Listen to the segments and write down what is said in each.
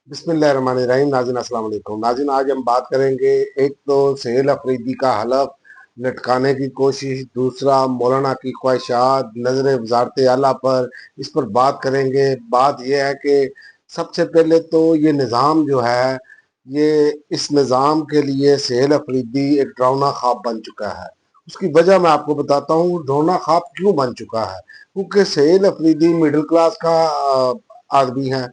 बिस्मिल्लाहिर्रहमानिर्रहीम। नाज़रीन अस्सलाम वालेकुम। नाज़रीन आज हम बात करेंगे, एक तो सुहेल अफरीदी का हलफ लटकाने की कोशिश, दूसरा मौलाना की ख्वाहिशात नजर वजारत आला पर, इस पर बात करेंगे। बात यह है कि सबसे पहले तो ये निज़ाम जो है, ये इस निज़ाम के लिए सुहेल अफरीदी एक डरावना ख्वाब बन चुका है। उसकी वजह मैं आपको बताता हूँ डरावना ख्वाब क्यों बन चुका है। क्योंकि सुहेल अफरीदी मिडिल क्लास का आदमी है,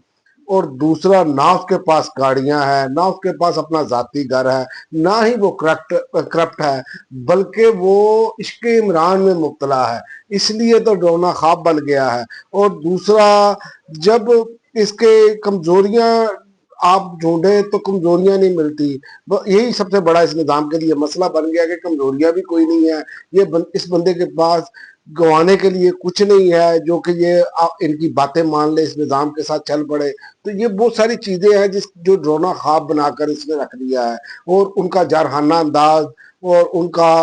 और दूसरा ना उसके पास गाड़ियां हैं, ना उसके पास अपना जाती घर है, ना ही वो करप्ट है, बल्कि वो इश्क इमरान में मुब्तला है। इसलिए तो डरोना ख्वाब बन गया है। और दूसरा, जब इसके कमजोरियां आप ढूंढे तो कमजोरियां नहीं मिलती। यही सबसे बड़ा इस निज़ाम के लिए मसला बन गया कि कमजोरियां भी कोई नहीं है। इस बंदे के पास गंवाने के लिए कुछ नहीं है, जो कि ये इनकी बातें मान ले, इस निज़ाम के साथ चल पड़े। तो ये बहुत सारी चीजें हैं जो ड्रोना ख्वाब बनाकर इसने रख दिया है। और उनका जारहाना अंदाज, और उनका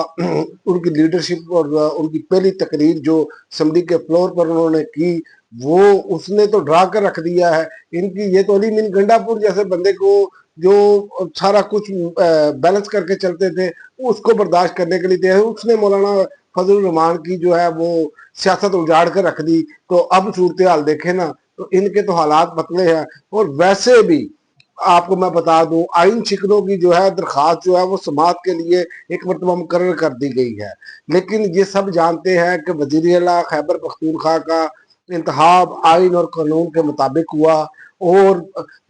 उनकी लीडरशिप, और उनकी पहली तकरीर जो असम्बली के फ्लोर पर उन्होंने की, वो उसने तो डरा कर रख दिया है। इनकी ये तो अली मीन गंडापुर जैसे बंदे को, जो सारा कुछ बैलेंस करके चलते थे, उसको बर्दाश्त करने के लिए तैयार, उसने मौलाना फजल रहमान की जो है वो सियासत उजाड़ कर रख दी। तो अब सूरत हाल देखे ना, तो इनके तो हालात बदले हैं। और वैसे भी आपको मैं बता दूं, आइन शिकनों की जो है दरखास्त जो है वो समात के लिए एक मरतबा मुकर्रर कर दी गई है। लेकिन ये सब जानते हैं कि वजीर आला खैबर पख्तूनख्वा का इंतखाब आइन और कानून के मुताबिक हुआ। और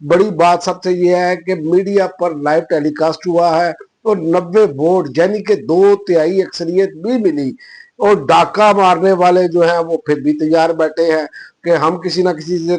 बड़ी बात सबसे यह है कि मीडिया पर लाइव टेलीकास्ट हुआ है, और 90 वोट यानी कि 2/3 अक्सरियत भी मिली। और डाका मारने वाले जो हैं वो फिर भी तैयार बैठे हैं कि हम किसी ना किसी से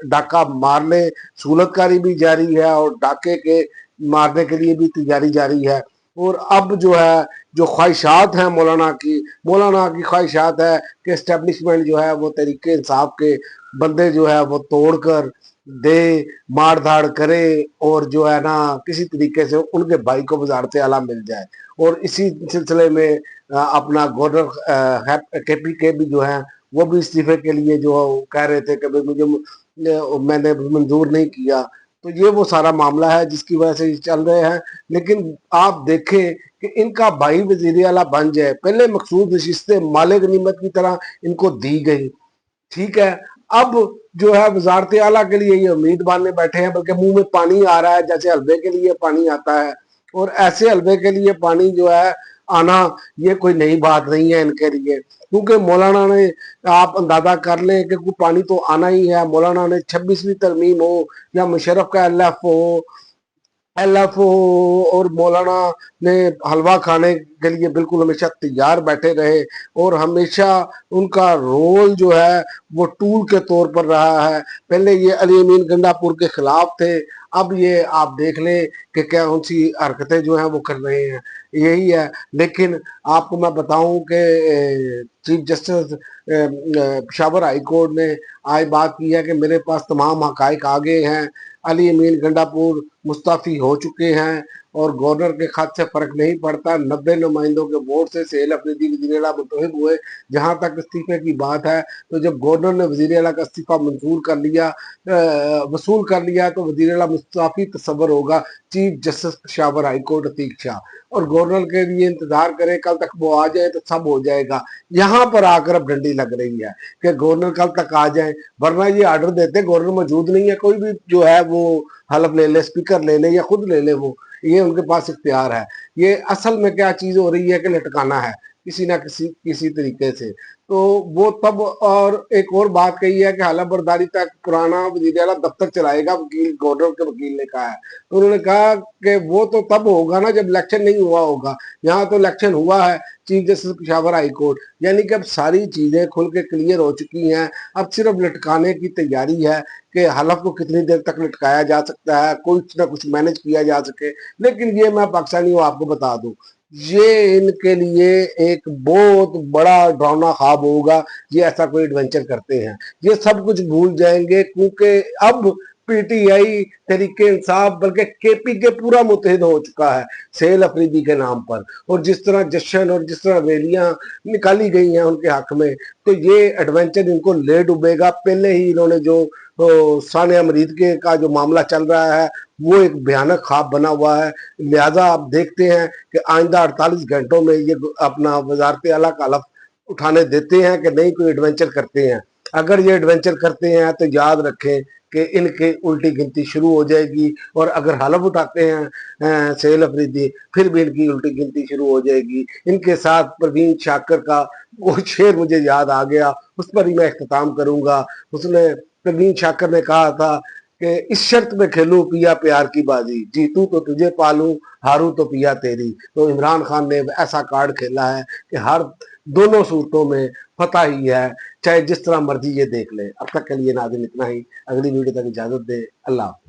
डाका मार ले। सूलतकारी भी जारी है, और डाके के मारने के लिए भी तैयारी जारी है। और अब जो है, जो ख्वाहिशात हैं मौलाना की ख्वाहिशात है कि इस्टेब्लिशमेंट जो है वो तरीके इंसाफ के बंदे जो है वो तोड़कर दे, मार धाड़ करे, और जो है ना किसी तरीके से उनके भाई को वजारत आला मिल जाए। और इसी सिलसिले में अपना गवर्नर केपी के भी जो है वो भी इस्तीफे के लिए जो कह रहे थे कि मुझे मैंने मंजूर नहीं किया। तो ये वो सारा मामला है जिसकी वजह से चल रहे हैं। लेकिन आप देखें कि इनका भाई वजीर आला बन जाए, पहले मखसूस नशिस्तें माले गनीमत की तरह इनको दी गई, ठीक है। अब जो है वजारत आला के लिए ये उम्मीद बांधने बैठे हैं, बल्कि मुंह में पानी आ रहा है जैसे हलवे के लिए पानी आता है। और ऐसे हलवे के लिए पानी जो है आना, ये कोई नई बात नहीं है इनके लिए। क्योंकि मौलाना ने, आप अंदाजा कर लें कि कोई पानी तो आना ही है। मौलाना ने 26वीं तरमीम हो, या मुशर्रफ का एलएफ हो, और मौलाना ने हलवा खाने के लिए बिल्कुल हमेशा तैयार बैठे रहे। और हमेशा उनका रोल जो है वो टूल के तौर पर रहा है। पहले ये अली अमीन गंडापुर के खिलाफ थे, अब ये आप देख लें कि क्या कौन सी हरकतें जो हैं वो कर रहे हैं, यही है। लेकिन आपको मैं बताऊं कि chief justice Peshawar high court ने आज बात की है कि मेरे पास तमाम हकाइक आ गए हैं, अली अमीन गंडापुर मुस्ताफी हो चुके हैं, और गवर्नर के खत से फर्क नहीं पड़ता। 90 नुमाइंदों के वोट से सुहेल अफरीदी वजीर आला मुंतखब हुए। जहां तक इस्तीफे की बात है, तो जब गवर्नर ने वजीर आला का इस्तीफा मंजूर कर लिया, वसूल कर लिया, तो वजीर आला मुस्ताफी तस्वर होगा chief justice Peshawar high court Atiq Shah. और गवर्नर के लिए इंतजार करें, कल तक वो आ जाए तो सब हो जाएगा। यहाँ पर आकर अब डंडी लग रही है कि गवर्नर कल तक आ जाए, वरना ये आर्डर देते गवर्नर मौजूद नहीं है, कोई भी जो है वो हलफ ले ले, स्पीकर ले ले, या खुद ले ले, वो ये उनके पास इख्तियार है। ये असल में क्या चीज हो रही है कि लटकाना है किसी ना किसी तरीके से। तो वो तब, और एक और बात कही है कि हलफ बर्दारी तक पुराना वजीर आला दफ्तर चलाएगा, वकील गवर्नर के वकील ने कहा है। तो उन्होंने कहा कि वो तो तब होगा ना जब इलेक्शन नहीं हुआ होगा। यहाँ तो इलेक्शन हुआ है, chief justice Peshawar high court, यानी कि अब सारी चीजें खुल के क्लियर हो चुकी हैं। अब सिर्फ लटकाने की तैयारी है कि हलफ को कितनी देर तक लटकाया जा सकता है, कुछ ना कुछ मैनेज किया जा सके। लेकिन ये मैं पाकिस्तानी हूँ, आपको बता दूं, ये इनके लिए एक बहुत बड़ा डरावना ख्वाब होगा। ये ऐसा कोई एडवेंचर करते हैं, ये सब कुछ भूल जाएंगे, क्योंकि अब पीटीआई, तहरीके इंसाफ, बल्कि केपी के पूरा मुतहद हो चुका है सोहेल अफरीदी के नाम पर। और जिस तरह जश्न और जिस तरह रैलियां निकाली गई हैं उनके हक में, तो ये एडवेंचर इनको ले डूबेगा। पहले ही इन्होंने जो सानिया मरीद के का जो मामला चल रहा है वो एक भयानक ख्वाब बना हुआ है। लिहाजा आप देखते हैं कि आइंदा 48 घंटों में ये अपना वजारत आला का हलफ उठाने देते हैं कि नहीं कोई एडवेंचर करते हैं। अगर ये एडवेंचर करते हैं तो याद रखें कि इनके उल्टी गिनती शुरू हो जाएगी, और अगर हलफ उठाते हैं सोहेल अफरीदी फिर भी इनकी उल्टी गिनती शुरू हो जाएगी। इनके साथ परवीन शाकर का वो शेर मुझे याद आ गया, उस पर ही मैं इख्तिताम करूंगा। उसने परवीन शाकर ने कहा था कि इस शर्त में खेलूं पिया प्यार की बाजी, जीतूं तो तुझे पालूं, हारूं तो पिया तेरी। तो इमरान खान ने ऐसा कार्ड खेला है कि हर दोनों सूरतों में फतह ही है, चाहे जिस तरह मर्जी ये देख ले। अब तक के लिए नाज़रीन इतना ही, अगली वीडियो तक इजाजत दे। अल्लाह।